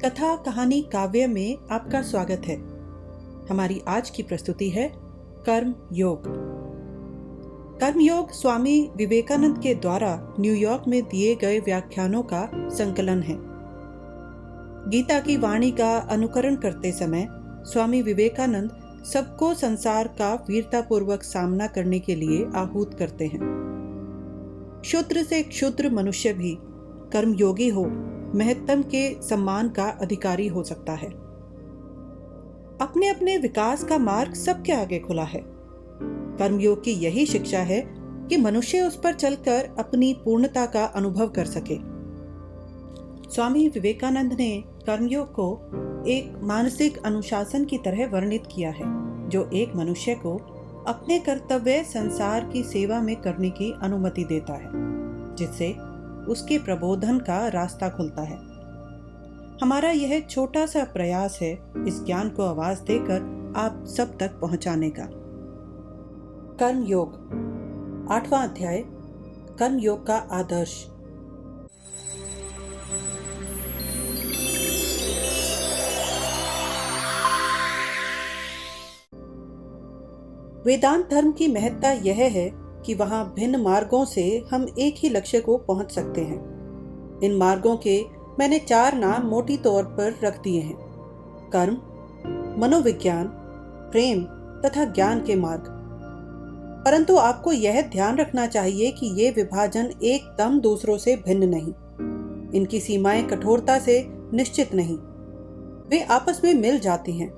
कथा कहानी काव्य में आपका स्वागत है। हमारी आज की प्रस्तुति है कर्म योग। कर्म योग स्वामी विवेकानंद के द्वारा न्यूयॉर्क में दिए गए व्याख्यानों का संकलन है। गीता की वाणी का अनुकरण करते समय स्वामी विवेकानंद सबको संसार का वीरतापूर्वक सामना करने के लिए आहूत करते हैं। क्षुद्र से क्षुद्र मनुष्य भी कर्मयोगी हो महत्तम के सम्मान का अधिकारी हो सकता है। अपने अपने विकास का मार्ग सबके आगे खुला है। कर्मयोग की यही शिक्षा है कि मनुष्य उस पर चलकर अपनी पूर्णता का अनुभव कर सके। स्वामी विवेकानंद ने कर्मयोग को एक मानसिक अनुशासन की तरह वर्णित किया है, जो एक मनुष्य को अपने कर्तव्य संसार की सेवा में करने की अनुमति देता है, जिससे उसके प्रबोधन का रास्ता खुलता है। हमारा यह छोटा सा प्रयास है इस ज्ञान को आवाज देकर आप सब तक पहुंचाने का। कर्म योग 8वां अध्याय, कर्म योग का आदर्श। वेदांत धर्म की महत्ता यह है कि वहां भिन्न मार्गों से हम एक ही लक्ष्य को पहुंच सकते हैं। इन मार्गों के मैंने 4 नाम मोटी तौर पर रख दिए हैं: कर्म, मनोविज्ञान, प्रेम तथा ज्ञान के मार्ग। परंतु आपको यह ध्यान रखना चाहिए कि ये विभाजन एकदम दूसरों से भिन्न नहीं। इनकी सीमाएं कठोरता से निश्चित नहीं, वे आपस में मिल जाती हैं।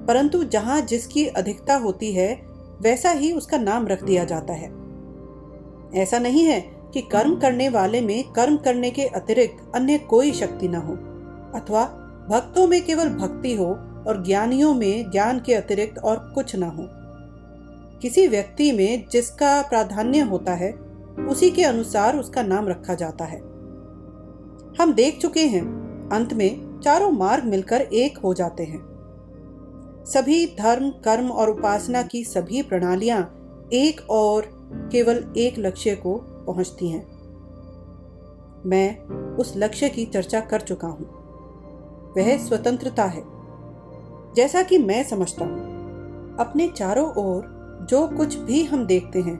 परंतु जहां जिसकी अधिकता होती है वैसा ही उसका नाम रख दिया जाता है। ऐसा नहीं है कि कर्म करने वाले में कर्म करने के अतिरिक्त अन्य कोई शक्ति न हो, अथवा भक्तों में केवल भक्ति हो और ज्ञानियों में ज्ञान के अतिरिक्त और कुछ न हो। किसी व्यक्ति में जिसका प्राधान्य होता है उसी के अनुसार उसका नाम रखा जाता है। हम देख चुके हैं, अंत में चारों मार्ग मिलकर एक हो जाते हैं। सभी धर्म, कर्म और उपासना की सभी प्रणालियां एक और केवल एक लक्ष्य को पहुंचती हैं। मैं उस लक्ष्य की चर्चा कर चुका हूं। वह स्वतंत्रता है। जैसा कि मैं समझता हूं, अपने चारों ओर जो कुछ भी हम देखते हैं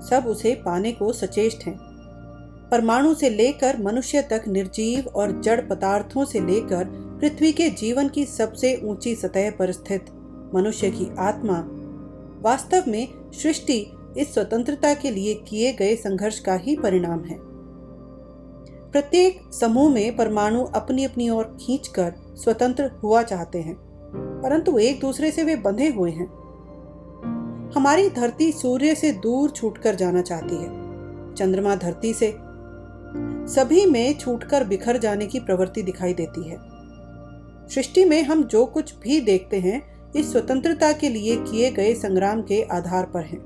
सब उसे पाने को सचेष्ट हैं। परमाणु से लेकर मनुष्य तक, निर्जीव और जड़ पदार्थों से लेकर पृथ्वी के जीवन की सबसे ऊंची सतह पर स्थित मनुष्य की आत्मा वास्तव में सृष्टि इस स्वतंत्रता के लिए किए गए संघर्ष का ही परिणाम है। प्रत्येक समूह में परमाणु अपनी अपनी ओर खींचकर स्वतंत्र हुआ चाहते हैं, परंतु एक दूसरे से वे बंधे हुए हैं। हमारी धरती सूर्य से दूर छूटकर जाना चाहती है, चंद्रमा धरती से। सभी में छूटकर बिखर जाने की प्रवृत्ति दिखाई देती है। सृष्टि में हम जो कुछ भी देखते हैं इस स्वतंत्रता के लिए किए गए संग्राम के आधार पर है।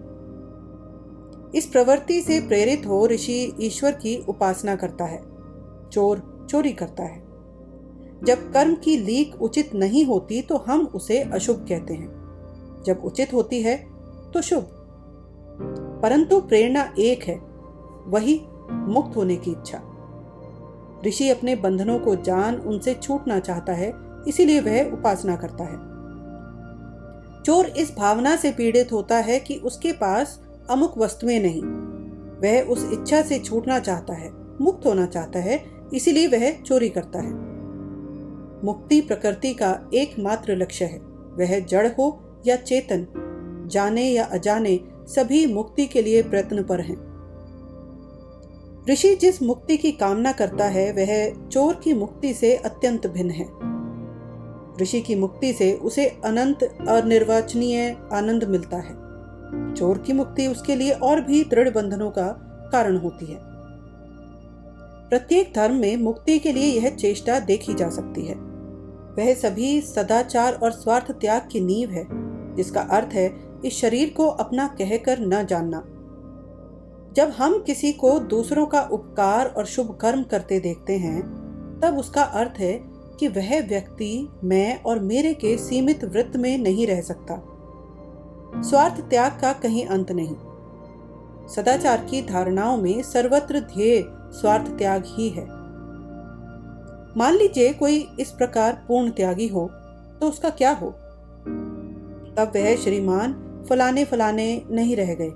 इस प्रवृत्ति से प्रेरित हो ऋषि ईश्वर की उपासना करता है, चोर चोरी करता है। जब कर्म की लीक उचित नहीं होती तो हम उसे अशुभ कहते हैं, जब उचित होती है तो शुभ। परंतु प्रेरणा एक है, वही मुक्त होने की इच्छा। ऋषि अपने बंधनों को जान उनसे छूटना चाहता है, इसीलिए वह उपासना करता है। चोर इस भावना से पीड़ित होता है कि उसके पास अमुक वस्तुएं नहीं। वह उस इच्छा से छूटना चाहता है, मुक्त होना चाहता है, इसीलिए वह चोरी करता है। मुक्ति प्रकृति का एकमात्र लक्ष्य है। वह जड़ हो या चेतन, जाने या अजाने, सभी मुक्ति के लिए प्रयत्न पर हैं। ऋषि जिस मुक्ति की कामना करता है वह चोर की मुक्ति से अत्यंत भिन्न है। ऋषि की मुक्ति से उसे अनंत अनिर्वचनीय आनंद मिलता है। चोर की मुक्ति उसके लिए और भी दृढ़ बंधनों का कारण होती है। प्रत्येक धर्म में मुक्ति के लिए यह चेष्टा देखी जा सकती है। वह सभी सदाचार और स्वार्थ त्याग की नींव है, जिसका अर्थ है इस शरीर को अपना कहकर न जानना। जब हम किसी को दूसरों का उपकार और शुभ कर्म करते देखते हैं, तब उसका अर्थ है कि वह व्यक्ति मैं और मेरे के सीमित वृत्त में नहीं रह सकता। स्वार्थ त्याग का कहीं अंत नहीं। सदाचार की धारणाओं में सर्वत्र ध्येय स्वार्थ त्याग ही है। मान लीजिए कोई इस प्रकार पूर्ण त्यागी हो तो उसका क्या हो? तब वह श्रीमान फलाने फलाने नहीं रह गए,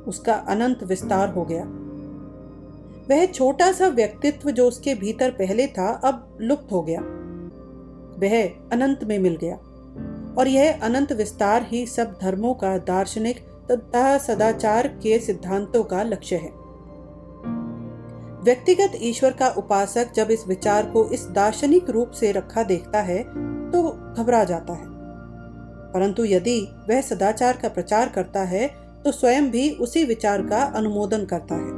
उसका अनंत विस्तार हो गया। वह छोटा सा व्यक्तित्व जो उसके भीतर पहले था अब लुप्त हो गया, वह अनंत में मिल गया। और यह अनंत विस्तार ही सब धर्मों का दार्शनिक तथा सदाचार के सिद्धांतों का लक्ष्य है। व्यक्तिगत ईश्वर का उपासक जब इस विचार को इस दार्शनिक रूप से रखा देखता है तो घबरा जाता है, परंतु यदि वह सदाचार का प्रचार करता है तो स्वयं भी उसी विचार का अनुमोदन करता है।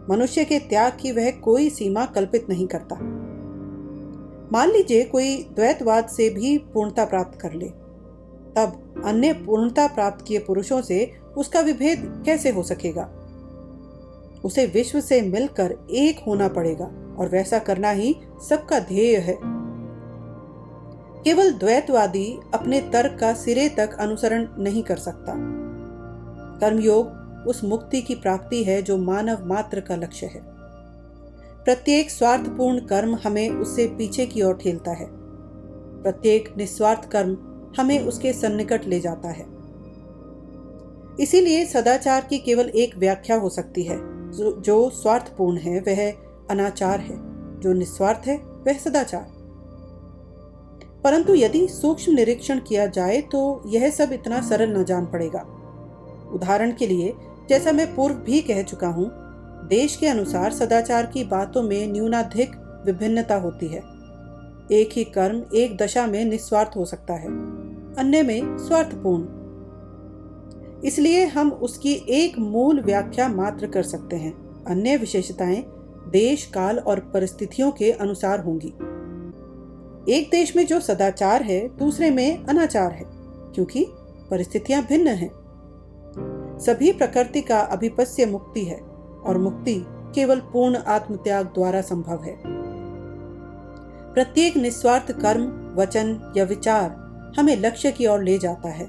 मनुष्य के त्याग की वह कोई सीमा कल्पित नहीं करता। मान लीजिए कोई द्वैतवाद से भी पूर्णता प्राप्त कर ले, तब अन्य पूर्णता प्राप्त किए पुरुषों से उसका विभेद कैसे हो सकेगा? उसे विश्व से मिलकर एक होना पड़ेगा और वैसा करना ही सबका ध्येय है। केवल द्वैतवादी अपने तर्क का सिरे तक अनुसरण नहीं कर सकता। कर्मयोग उस मुक्ति की प्राप्ति है जो मानव मात्र का लक्ष्य है। प्रत्येक स्वार्थपूर्ण कर्म हमें उससे पीछे की ओर ठेलता है। प्रत्येक निस्वार्थ कर्म हमें उसके सन्निकट ले जाता है। इसीलिए सदाचार की केवल एक व्याख्या हो सकती है। जो स्वार्थपूर्ण है वह अनाचार है, जो निस्वार्थ है वह सदाचार। परंतु यदि सूक्ष्म निरीक्षण किया जाए तो यह सब इतना सरल न जान पड़ेगा। उदाहरण के लिए, जैसा मैं पूर्व भी कह चुका हूं, देश के अनुसार सदाचार की बातों में न्यूनाधिक विभिन्नता होती है। एक ही कर्म एक दशा में निस्वार्थ हो सकता है, अन्य में स्वार्थपूर्ण। इसलिए हम उसकी एक मूल व्याख्या मात्र कर सकते हैं। अन्य विशेषताएं देश, काल और परिस्थितियों के अनुसार होंगी। एक देश में जो सदाचार है दूसरे में अनाचार है, क्योंकि परिस्थितियां भिन्न हैं। सभी प्रकृति का अभिपस्य मुक्ति है और मुक्ति केवल पूर्ण आत्मत्याग द्वारा संभव है। प्रत्येक निस्वार्थ कर्म, वचन या विचार हमें लक्ष्य की ओर ले जाता है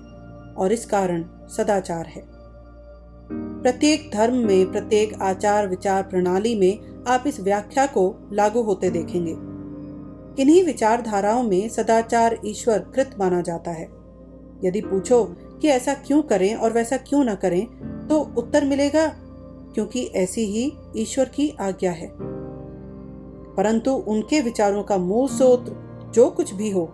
और इस कारण सदाचार है। प्रत्येक धर्म में, प्रत्येक आचार विचार प्रणाली में आप इस व्याख्या को लागू होते देखेंगे। किन्हीं विचारधाराओं में सदाचार ईश्वर कृत माना जाता है। यदि पूछो कि ऐसा क्यों करें और वैसा क्यों न करें, तो उत्तर मिलेगा क्योंकि ऐसी ही ईश्वर की आज्ञा है। परंतु उनके विचारों का मूल सूत्र जो कुछ भी हो,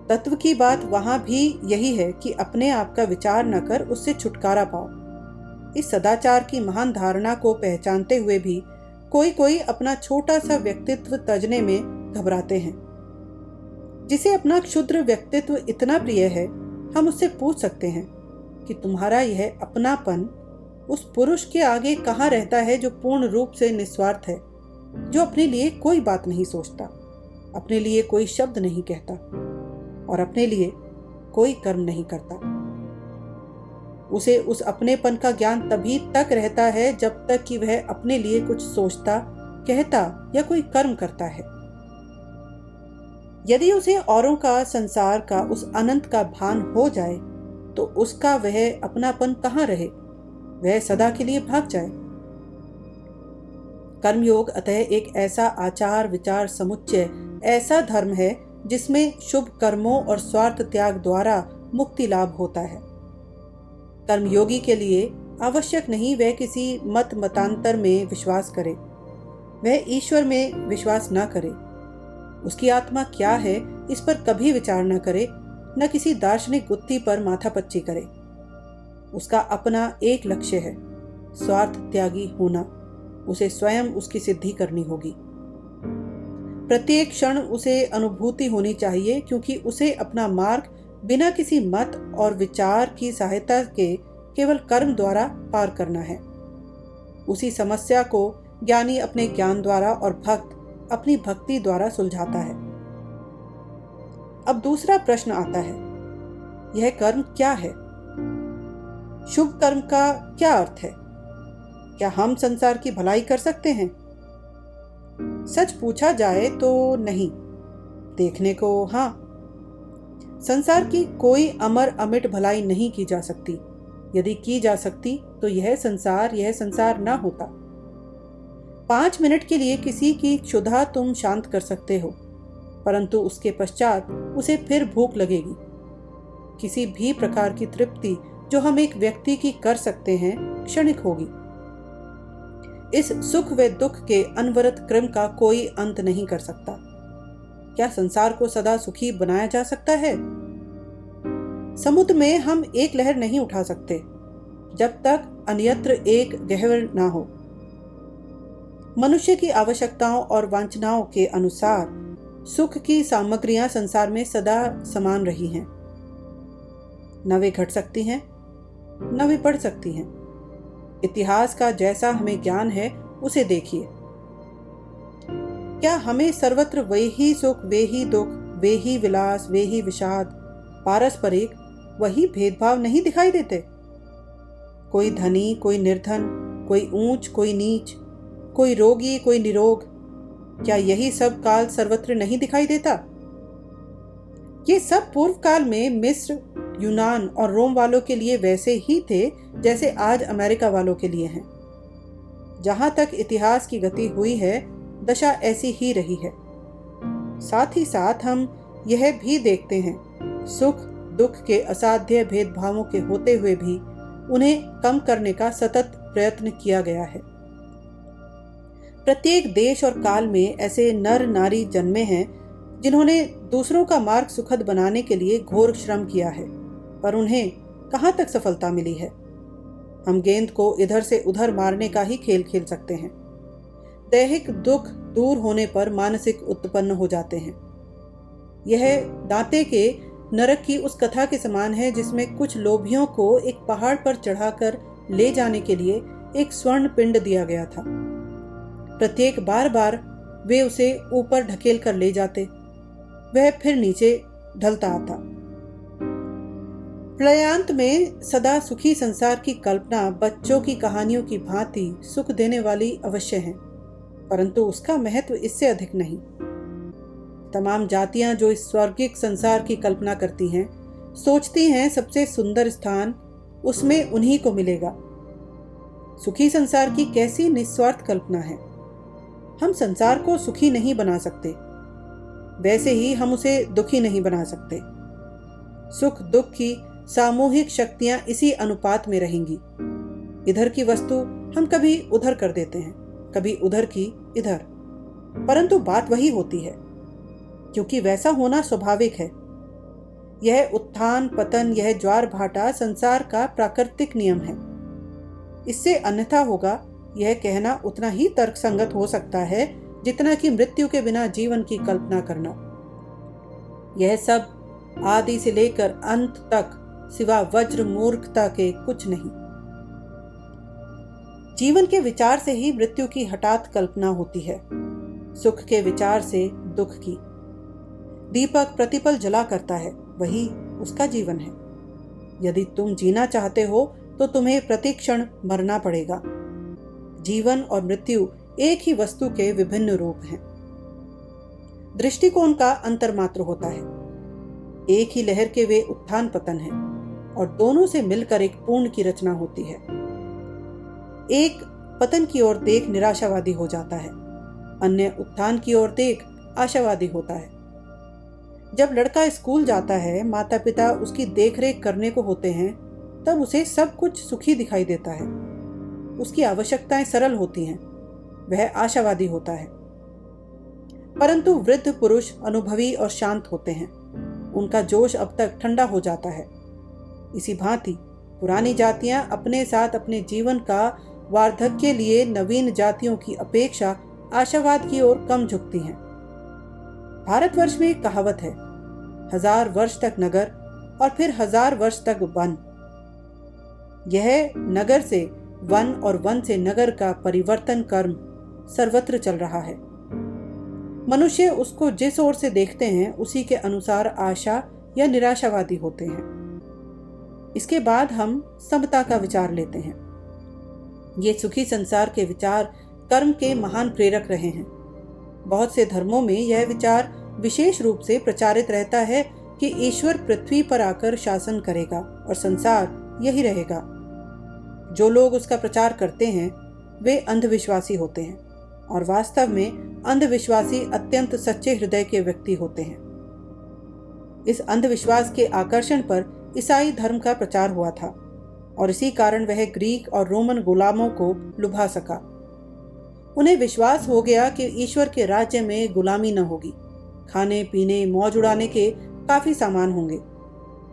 तत्व की बात वहां भी यही है कि अपने आप का विचार न कर उससे छुटकारा पाओ। इस सदाचार की महान धारणा को पहचानते हुए भी कोई अपना छोटा सा व्यक्तित्व तजने में घबराते हैं। जिसे अपना क्षुद्र व्यक्तित्व इतना प्रिय है, हम उससे पूछ सकते हैं कि तुम्हारा यह अपनापन उस पुरुष के आगे कहाँ रहता है जो पूर्ण रूप से निस्वार्थ है, जो अपने लिए कोई बात नहीं सोचता, अपने लिए कोई शब्द नहीं कहता और अपने लिए कोई कर्म नहीं करता। उसे उस अपनेपन का ज्ञान तभी तक रहता है जब तक कि वह अपने लिए कुछ सोचता, कहता या कोई कर्म करता है। यदि उसे औरों का, संसार का, उस अनंत का भान हो जाए तो उसका वह अपनापन कहाँ रहे, वह सदा के लिए भाग जाए। कर्मयोग अतः एक ऐसा आचार विचार समुच्चय, ऐसा धर्म है जिसमें शुभ कर्मों और स्वार्थ त्याग द्वारा मुक्ति लाभ होता है। कर्मयोगी के लिए आवश्यक नहीं वह किसी मतांतर में विश्वास करे, वह ईश्वर में विश्वास न करे, उसकी आत्मा क्या है इस पर कभी विचार न करे, न किसी दार्शनिक गुत्थी पर माथापच्ची करे। उसका अपना एक लक्ष्य है, स्वार्थ त्यागी होना। उसे स्वयं उसकी सिद्धि करनी होगी। प्रत्येक क्षण उसे अनुभूति होनी चाहिए, क्योंकि उसे अपना मार्ग बिना किसी मत और विचार की सहायता के केवल कर्म द्वारा पार करना है। उसी समस्या को ज्ञानी अपने ज्ञान द्वारा और भक्त अपनी भक्ति द्वारा सुलझाता है। अब दूसरा प्रश्न आता है, यह कर्म क्या है? शुभ कर्म का क्या अर्थ है? क्या हम संसार की भलाई कर सकते हैं? सच पूछा जाए तो नहीं, देखने को हाँ। संसार की कोई अमर अमिट भलाई नहीं की जा सकती। यदि की जा सकती तो यह संसार ना होता। 5 मिनट के लिए किसी की क्षुधा तुम शांत कर सकते हो, परंतु उसके पश्चात उसे फिर भूख लगेगी। किसी भी प्रकार की तृप्ति जो हम एक व्यक्ति की कर सकते हैं क्षणिक होगी। इस सुख व दुख के अनवरत क्रम का कोई अंत नहीं कर सकता। क्या संसार को सदा सुखी बनाया जा सकता है? समुद्र में हम एक लहर नहीं उठा सकते जब तक अन्यत्र एक गह्वर ना हो। मनुष्य की आवश्यकताओं और वांछनाओं के अनुसार सुख की सामग्रियां संसार में सदा समान रही हैं। न वे घट सकती हैं, न वे बढ़ सकती हैं। इतिहास का जैसा हमें ज्ञान है उसे देखिए। क्या हमें सर्वत्र वे ही सुख, वे ही दुख, वे ही विलास, वे ही विषाद, पारस्परिक वही भेदभाव नहीं दिखाई देते? कोई धनी, कोई निर्धन, कोई ऊंच, कोई नीच, कोई रोगी, कोई निरोग, क्या यही सब काल सर्वत्र नहीं दिखाई देता? ये सब पूर्व काल में मिस्र, यूनान और रोम वालों के लिए वैसे ही थे जैसे आज अमेरिका वालों के लिए हैं। जहां तक इतिहास की गति हुई है, दशा ऐसी ही रही है। साथ ही साथ हम यह भी देखते हैं, सुख दुख के असाध्य भेदभावों के होते हुए भी उन्हें कम करने का सतत प्रयत्न किया गया है। प्रत्येक देश और काल में ऐसे नर नारी जन्मे हैं जिन्होंने दूसरों का मार्ग सुखद बनाने के लिए घोर श्रम किया है, पर उन्हें कहां तक सफलता मिली है? हम गेंद को इधर से उधर मारने का ही खेल खेल सकते हैं। दैहिक दुख दूर होने पर मानसिक उत्पन्न हो जाते हैं। यह दांते के नरक की उस कथा के समान है जिसमें कुछ लोभियों को एक पहाड़ पर चढ़ाकर ले जाने के लिए एक स्वर्ण पिंड दिया गया था। प्रत्येक बार वे उसे ऊपर ढकेल कर ले जाते, वह फिर नीचे ढलता आता। प्रलयांत में सदा सुखी संसार की कल्पना बच्चों की कहानियों की भांति सुख देने वाली अवश्य है, परंतु उसका महत्व इससे अधिक नहीं। तमाम जातियां जो इस स्वर्गिक संसार की कल्पना करती हैं, सोचती हैं सबसे सुंदर स्थान उसमें उन्हीं को मिलेगा। सुखी संसार की कैसी निस्वार्थ कल्पना है। हम संसार को सुखी नहीं बना सकते, वैसे ही हम उसे दुखी नहीं बना सकते। सुख दुख की सामूहिक शक्तियां इसी अनुपात में रहेंगी। इधर की वस्तु हम कभी उधर कर देते हैं, कभी उधर की इधर, परंतु बात वही होती है, क्योंकि वैसा होना स्वाभाविक है। यह उत्थान पतन, यह ज्वार भाटा संसार का प्राकृतिक नियम है। इससे अन्यथा होगा यह कहना उतना ही तर्कसंगत हो सकता है जितना कि मृत्यु के बिना जीवन की कल्पना करना। यह सब आदि से लेकर अंत तक सिवा वज्र मूर्खता के कुछ नहीं। जीवन के विचार से ही मृत्यु की हठात कल्पना होती है, सुख के विचार से दुख की। दीपक प्रतिपल जला करता है, वही उसका जीवन है। यदि तुम जीना चाहते हो तो तुम्हें प्रतिक्षण मरना पड़ेगा। जीवन और मृत्यु एक ही वस्तु के विभिन्न रूप हैं। दृष्टिकोण का अंतर मात्र होता है। एक ही लहर के वे उत्थान पतन हैं और दोनों से मिलकर एक पूर्ण की रचना होती है। एक पतन की ओर देख निराशावादी हो जाता है, अन्य उत्थान की ओर देख आशावादी होता है। जब लड़का स्कूल जाता है, माता पिता उसकी देखरेख करने को होते हैं, तब उसे सब कुछ सुखी दिखाई देता है। उसकी आवश्यकताएं सरल होती हैं, वह आशावादी होता है। परंतु वृद्ध पुरुष अनुभवी और शांत होते हैं, उनका जोश अब तक ठंडा हो जाता है। इसी भांति पुरानी जातियां अपने साथ अपने जीवन का वार्धक्य लिए नवीन जातियों की अपेक्षा आशावाद की ओर कम झुकती हैं। भारतवर्ष में एक कहावत है, 1000 वर्ष तक नगर और फिर 1000 वर्ष तक वन। यह नगर से वन और वन से नगर का परिवर्तन कर्म सर्वत्र चल रहा है। मनुष्य उसको जिस ओर से देखते हैं उसी के अनुसार आशा या निराशावादी होते हैं। इसके बाद हम समता का विचार लेते हैं। ये सुखी संसार के विचार कर्म के महान प्रेरक रहे हैं। बहुत से धर्मों में यह विचार विशेष रूप से प्रचारित रहता है कि ईश्वर पृथ्वी पर आकर शासन करेगा और संसार यही रहेगा। जो लोग उसका प्रचार करते हैं वे अंधविश्वासी होते हैं। और वास्तव में अंधविश्वासी अत्यंत सच्चे हृदय के व्यक्ति होते हैं। इस अंधविश्वास के आकर्षण पर ईसाई धर्म का प्रचार हुआ था और इसी कारण वह ग्रीक और रोमन गुलामों को लुभा सका। उन्हें विश्वास हो गया कि ईश्वर के राज्य में गुलामी न होगी, खाने पीने मौज उड़ाने के काफी सामान होंगे।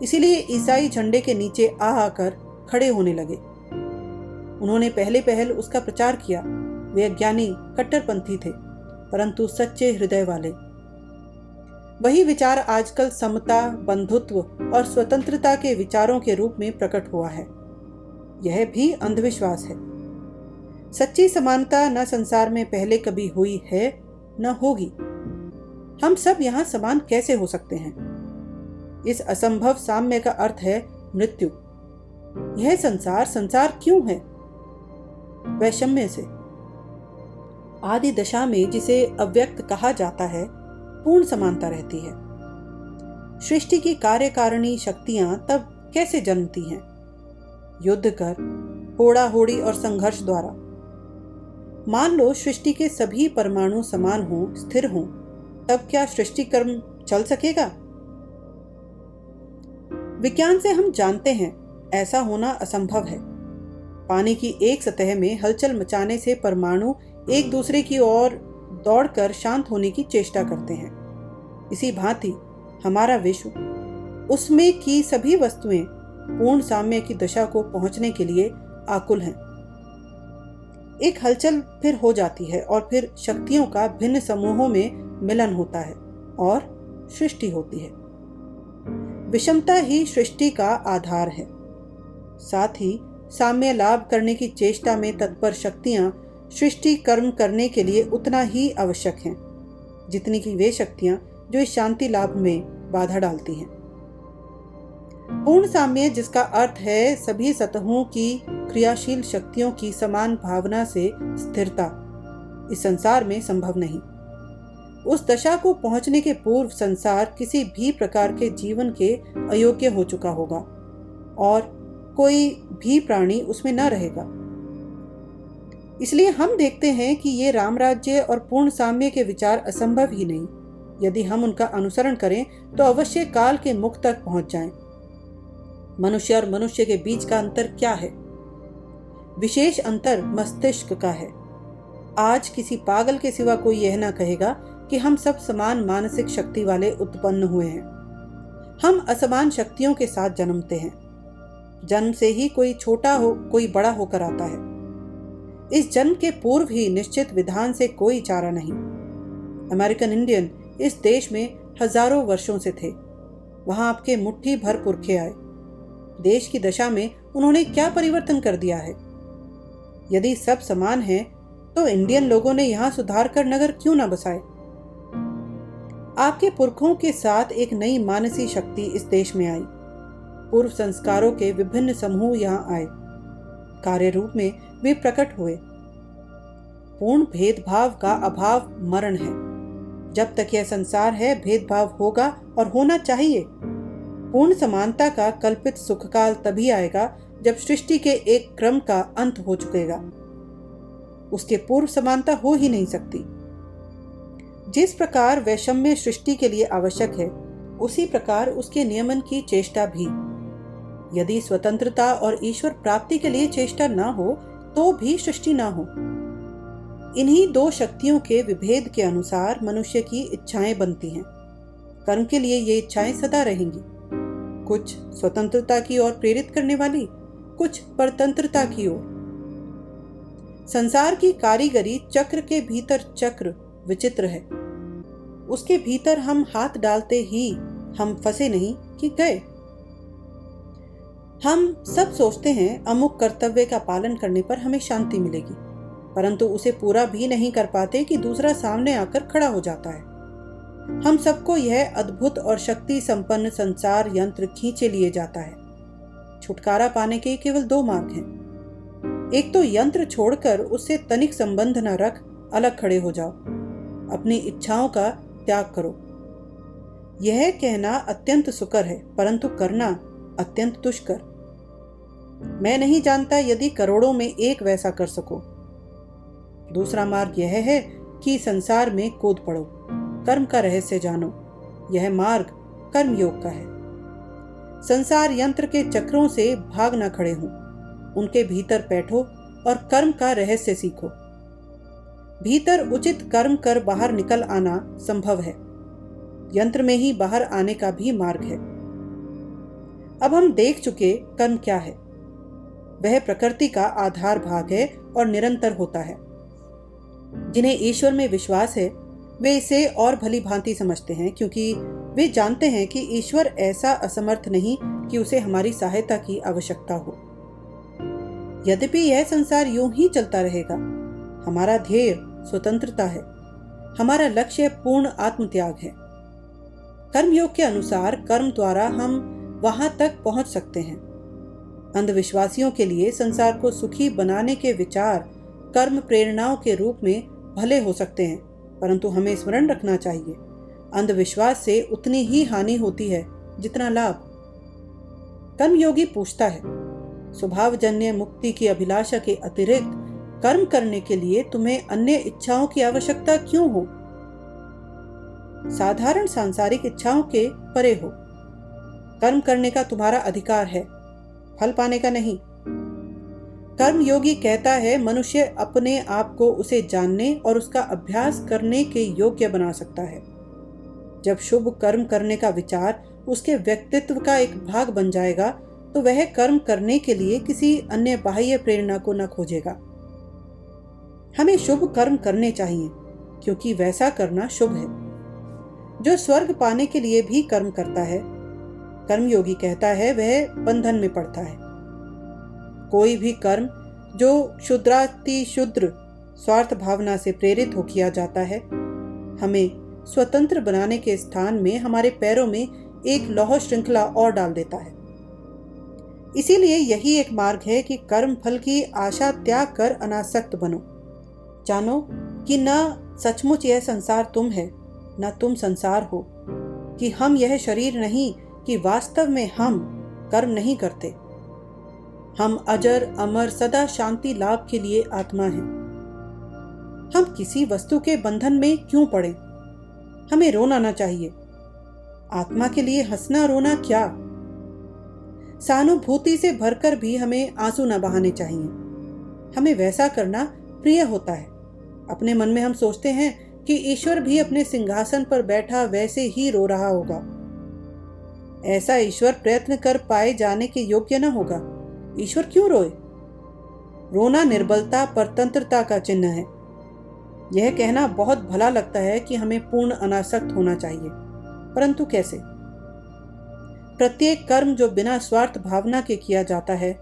इसीलिए ईसाई झंडे के नीचे आ आकर खड़े होने लगे। उन्होंने पहले पहल उसका प्रचार किया। वे अज्ञानी कट्टरपंथी थे, परंतु सच्चे हृदय वाले। वही विचार आजकल समता, बंधुत्व और स्वतंत्रता के विचारों के रूप में प्रकट हुआ है। यह भी अंधविश्वास है। सच्ची समानता न संसार में पहले कभी हुई है न होगी। हम सब यहाँ समान कैसे हो सकते हैं? इस असंभव साम्य का अर्थ है मृत्यु। यह संसार क्यों है? वैषम्य से। आदि दशा में जिसे अव्यक्त कहा जाता है, पूर्ण समानता रहती है। सृष्टि की कार्यकारिणी शक्तियां तब कैसे जन्मती हैं? युद्ध कर, होड़ा होड़ी और संघर्ष द्वारा। मान लो सृष्टि के सभी परमाणु समान हों, स्थिर हों, तब क्या सृष्टि कर्म चल सकेगा? विज्ञान से हम जानते हैं ऐसा होना असंभव है। पानी की एक सतह में हलचल मचाने से परमाणु एक दूसरे की ओर दौड़कर शांत होने की चेष्टा करते हैं। इसी भांति हमारा विश्व, उसमें की सभी वस्तुएं पूर्ण साम्य की दशा को पहुंचने के लिए आकुल हैं। एक हलचल फिर हो जाती है और फिर शक्तियों का भिन्न समूहों में मिलन होता है और सृष्टि होती है। विषमता ही सृष्टि का आधार है। साथ ही साम्य लाभ करने की चेष्टा में तत्पर शक्तियां सृष्टि कर्म करने के लिए उतना ही आवश्यक हैं जितनी कि वे शक्तियां जो इस शांति लाभ में बाधा डालती हैं। पूर्ण साम्य, जिसका अर्थ है सभी सतहों की क्रियाशील शक्तियों की समान भावना से स्थिरता, इस संसार में संभव नहीं। उस दशा को पहुंचने के पूर्व संसार किसी भी प्रकार के जीवन के अयोग्य हो चुका होगा और कोई भी प्राणी उसमें न रहेगा। इसलिए हम देखते हैं कि ये रामराज्य और पूर्ण साम्य के विचार असंभव ही नहीं। यदि हम उनका अनुसरण करें तो अवश्य काल के मुख तक पहुंच जाएं। मनुष्य और मनुष्य के बीच का अंतर क्या है? विशेष अंतर मस्तिष्क का है। आज किसी पागल के सिवा कोई यह ना कहेगा कि हम सब समान मानसिक शक्ति वाले उत्पन्न हुए हैं। हम असमान शक्तियों के साथ जन्मते हैं। जन्म से ही कोई छोटा हो, कोई बड़ा होकर आता है। इस जन्म के पूर्व ही निश्चित विधान से कोई चारा नहीं। अमेरिकन इंडियन इस देश में हजारों वर्षों से थे। वहां आपके मुट्ठी भर पुरखे आए। देश की दशा में उन्होंने क्या परिवर्तन कर दिया है? यदि सब समान है तो इंडियन लोगों ने यहां सुधार कर नगर क्यों न बसाए? आपके पुरखों के साथ एक नई मानसी शक्ति इस देश में आई। पूर्व संस्कारों के विभिन्न समूह यहां आए। कार्य रूप में वे प्रकट हुए। पूर्ण भेदभाव का अभाव मरण है। जब तक यह संसार है, भेदभाव होगा और होना चाहिए। पूर्ण समानता का कल्पित सुखकाल तभी आएगा जब सृष्टि के एक क्रम का अंत हो चुकेगा। उसके पूर्व समानता हो ही नहीं सकती। जिस प्रकार वैषम्य सृष्टि के लिए आवश्यक है, उसी प्रकार उसके नियमन की चेष्टा भी। यदि स्वतंत्रता और ईश्वर प्राप्ति के लिए चेष्टा न हो तो भी सृष्टि न हो। इन्हीं दो शक्तियों के विभेद के अनुसार मनुष्य की इच्छाएं बनती हैं। कर्म के लिए ये इच्छाएं सदा रहेंगी, कुछ स्वतंत्रता की ओर प्रेरित करने वाली, कुछ परतंत्रता की ओर। संसार की कारीगरी चक्र के भीतर चक्र विचित्र है। उसके भीतर हम हाथ डालते ही हम फंसे नहीं कि गए। हम सब सोचते हैं अमुक कर्तव्य का पालन करने पर हमें शांति मिलेगी, परंतु उसे पूरा भी नहीं कर पाते कि दूसरा सामने आकर खड़ा हो जाता है। हम सबको यह अद्भुत और शक्ति संपन्न संसार यंत्र खींचे लिए जाता है। छुटकारा पाने के केवल दो मार्ग हैं। एक तो यंत्र छोड़कर उससे तनिक संबंध न रख अलग खड़े हो जाओ, अपनी इच्छाओं का त्याग करो। यह कहना अत्यंत सुकर है, परंतु करना अत्यंत दुष्कर। मैं नहीं जानता यदि करोड़ों में एक वैसा कर सको। दूसरा मार्ग यह है कि संसार में कूद पड़ो, कर्म का रहस्य जानो। यह मार्ग कर्मयोग का है। संसार यंत्र के चक्रों से भाग न खड़े हो, उनके भीतर बैठो और कर्म का रहस्य सीखो। भीतर उचित कर्म कर बाहर निकल आना संभव है। यंत्र में ही बाहर आने का भी मार्ग है। अब हम देख चुके कर्म क्या है। वह प्रकृति का आधार भाग है और निरंतर होता है। जिन्हें ईश्वर में विश्वास है वे इसे और भली भांति समझते हैं, क्योंकि वे जानते हैं कि ईश्वर ऐसा असमर्थ नहीं कि उसे हमारी सहायता की आवश्यकता हो। यद्यपि यह संसार यूं ही चलता रहेगा, हमारा ध्येय स्वतंत्रता है। हमारा लक्ष्य पूर्ण आत्मत्याग है। कर्मयोग के अनुसार कर्म द्वारा हम वहां तक पहुंच सकते हैं। अंधविश्वासियों के लिए संसार को सुखी बनाने के विचार कर्म प्रेरणाओं के रूप में भले हो सकते हैं, परंतु हमें स्मरण रखना चाहिए, अंधविश्वास से उतनी ही हानि होती है जितना लाभ। कर्मयोगी पूछता है, स्वभावजन्य मुक्ति की अभिलाषा के अतिरिक्त कर्म करने के लिए तुम्हें अन्य इच्छाओं की आवश्यकता क्यों हो? साधारण सांसारिक इच्छाओं के परे हो। कर्म करने का तुम्हारा अधिकार है, फल पाने का नहीं। कर्मयोगी कहता है, मनुष्य अपने आप को उसे जानने और उसका अभ्यास करने के योग्य बना सकता है। जब शुभ कर्म करने का विचार उसके व्यक्तित्व का एक भाग बन जाएगा तो वह कर्म करने के लिए किसी अन्य बाह्य प्रेरणा को न खोजेगा। हमें शुभ कर्म करने चाहिए, क्योंकि वैसा करना शुभ है। जो स्वर्ग पाने के लिए भी कर्म करता है, कर्मयोगी कहता है, वह बंधन में पड़ता है। कोई भी कर्म जो क्षुद्राति क्षुद्र स्वार्थ भावना से प्रेरित हो किया जाता है, हमें स्वतंत्र बनाने के स्थान में हमारे पैरों में एक लौह श्रृंखला और डाल देता है। इसीलिए यही एक मार्ग है कि कर्म फल की आशा त्याग कर अनासक्त बनो। जानो कि न सचमुच यह संसार तुम है, न तुम संसार हो, कि हम यह शरीर नहीं, कि वास्तव में हम कर्म नहीं करते। हम अजर अमर सदा शांति लाभ के लिए आत्मा हैं। हम किसी वस्तु के बंधन में क्यों पड़े? हमें रोना ना चाहिए। आत्मा के लिए हंसना रोना क्या? सहानुभूति से भरकर भी हमें आंसू न बहाने चाहिए। हमें वैसा करना प्रिय होता है। अपने मन में हम सोचते हैं कि ईश्वर भी अपने सिंहासन पर बैठा वैसे ही रो रहा होगा। ऐसा ईश्वर प्रयत्न कर पाए जाने के योग्य न होगा। ईश्वर क्यों रोए? रोना निर्बलता परतंत्रता का चिन्ह है। यह कहना बहुत भला लगता है कि हमें पूर्ण अनासक्त होना चाहिए, परंतु कैसे? प्रत्येक कर्म जो बिना स्वार्थ भावना के किया जाता है,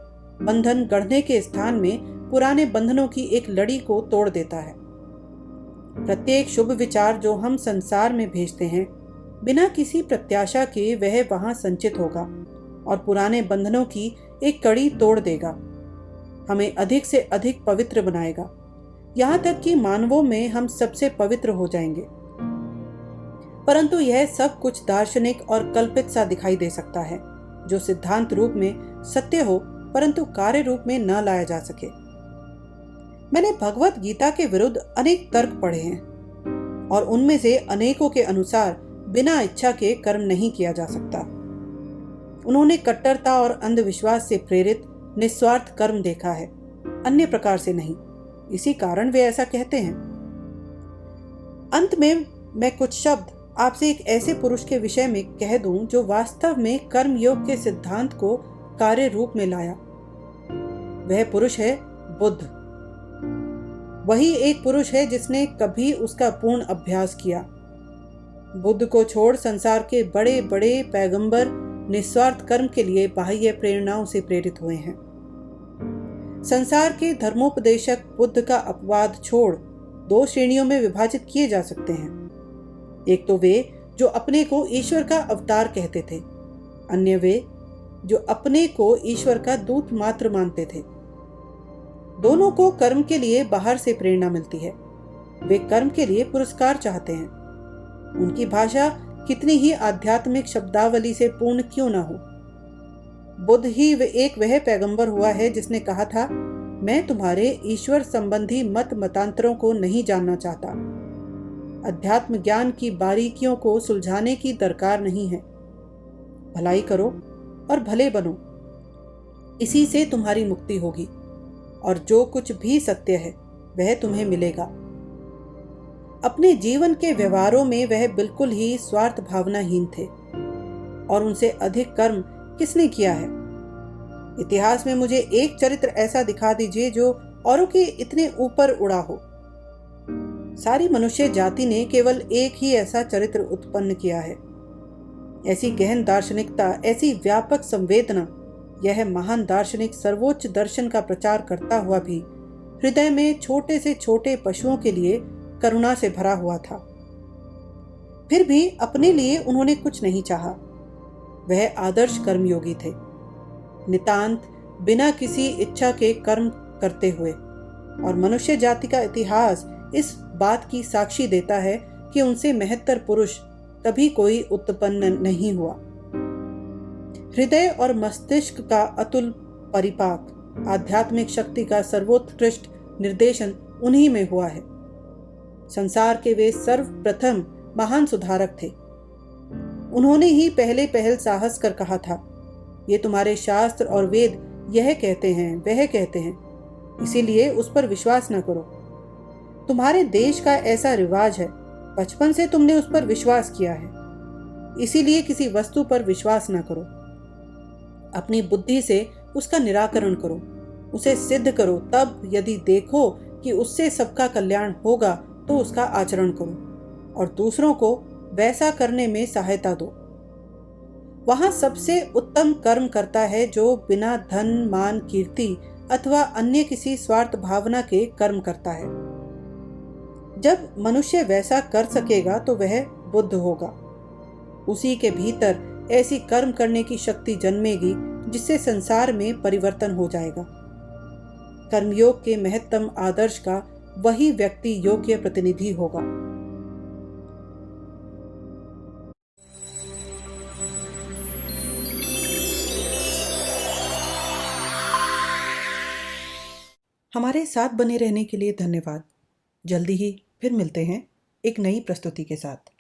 बंधन गढ़ने के स्थान में पुराने बंधनों की एक लड़ी को तोड़ देता है। प्रत्येक शुभ विचार जो हम संसार में भेजते हैं, बिना किसी प्रत्याशा के वह वहां संचित होगा और पुराने बंधनों की एक कड़ी तोड़ देगा। हमें अधिक से अधिक पवित्र बनाएगा, यहाँ तक कि मानवों में हम सबसे पवित्र हो जाएंगे। परंतु यह सब कुछ दार्शनिक और कल्पित सा दिखाई दे सकता है, जो सिद्धांत रूप में सत्य हो परंतु कार्य रूप में न लाया जा सके। मैंने भगवत गीता के विरुद्ध अनेक तर्क पढ़े हैं और उनमें से अनेकों के अनुसार बिना इच्छा के कर्म नहीं किया जा सकता। उन्होंने कट्टरता और अंधविश्वास से प्रेरित निस्वार्थ कर्म देखा है, अन्य प्रकार से नहीं। इसी कारण वे ऐसा कहते हैं। अंत में मैं कुछ शब्द आपसे एक ऐसे पुरुष के विषय में कह दूं जो वास्तव में कर्मयोग के सिद्धांत को कार्य रूप में लाया। वह पुरुष है बुद्ध। वही एक पुरुष है जिसने कभी उसका पूर्ण अभ्यास किया। बुद्ध को छोड़ संसार के बड़े बड़े पैगंबर निस्वार्थ कर्म के लिए बाह्य प्रेरणाओं से प्रेरित हुए हैं। संसार के धर्मोपदेशक बुद्ध का अपवाद छोड़ दो श्रेणियों में विभाजित किए जा सकते हैं। एक तो वे जो अपने को ईश्वर का अवतार कहते थे, अन्य वे जो अपने को ईश्वर का दूत मात्र मानते थे। दोनों को कर्म के लिए बाहर से प्रेरणा मिलती है। वे कर्म के लिए पुरस्कार चाहते हैं। उनकी भाषा कितनी ही आध्यात्मिक शब्दावली से पूर्ण क्यों न हो। बुद्ध ही एक वह पैगंबर हुआ है जिसने कहा था, मैं तुम्हारे ईश्वर संबंधी मत मतांतरों को नहीं जानना चाहता। अध्यात्म ज्ञान की बारीकियों को सुलझाने की दरकार नहीं है। भलाई करो और भले बनो, इसी से तुम्हारी मुक्ति होगी और जो कुछ भी सत्य है वह तुम्हें मिलेगा। अपने जीवन के व्यवहारों में वह बिल्कुल ही स्वार्थ भावनाहीन थे और उनसे अधिक कर्म किसने किया है? इतिहास में मुझे एक चरित्र ऐसा दिखा दीजिए जो औरों के इतने ऊपर उड़ा हो। सारी मनुष्य जाति ने केवल एक ही ऐसा चरित्र उत्पन्न किया है। ऐसी गहन दार्शनिकता, ऐसी व्यापक संवेदना, यह महान दार्शनिक सर्वोच्च दर्शन का प्रचार करता हुआ भी हृदय में छोटे से छोटे पशुओं के लिए करुणा से भरा हुआ था। फिर भी अपने लिए उन्होंने कुछ नहीं चाहा। वह आदर्श कर्मयोगी थे, नितांत बिना किसी इच्छा के कर्म करते हुए, और मनुष्य जाति का इतिहास इस बात की साक्षी देता है कि उनसे महत्तर पुरुष कभी कोई उत्पन्न नहीं हुआ। हृदय और मस्तिष्क का अतुल परिपाक, आध्यात्मिक शक्ति का सर्वोत्कृष्ट निर्देशन उन्हीं में हुआ है। संसार के वे सर्वप्रथम महान सुधारक थे। उन्होंने ही पहले पहल साहस कर कहा था, ये तुम्हारे शास्त्र और वेद यह कहते हैं, वह कहते हैं, इसीलिए उस पर विश्वास न करो। तुम्हारे देश का ऐसा रिवाज है, बचपन से तुमने उस पर विश्वास किया है, इसीलिए किसी वस्तु पर विश्वास न करो। अपनी बुद्धि से उसका निराकरण करो, उसे सिद्ध करो, तब यदि देखो कि उससे सबका कल्याण होगा तो उसका आचरण करो और दूसरों को वैसा करने में सहायता दो। वहां सबसे उत्तम कर्म करता है जो बिना धन, मान, कीर्ति अथवा अन्य किसी स्वार्थ भावना के कर्म करता है। जब मनुष्य वैसा कर सकेगा तो वह बुद्ध होगा। उसी के भीतर ऐसी कर्म करने की शक्ति जन्मेगी जिससे संसार में परिवर्तन हो जाएगा। कर्मयोग के महत्तम आदर्श का वही व्यक्ति योग्य प्रतिनिधि होगा। हमारे साथ बने रहने के लिए धन्यवाद। जल्दी ही फिर मिलते हैं एक नई प्रस्तुति के साथ।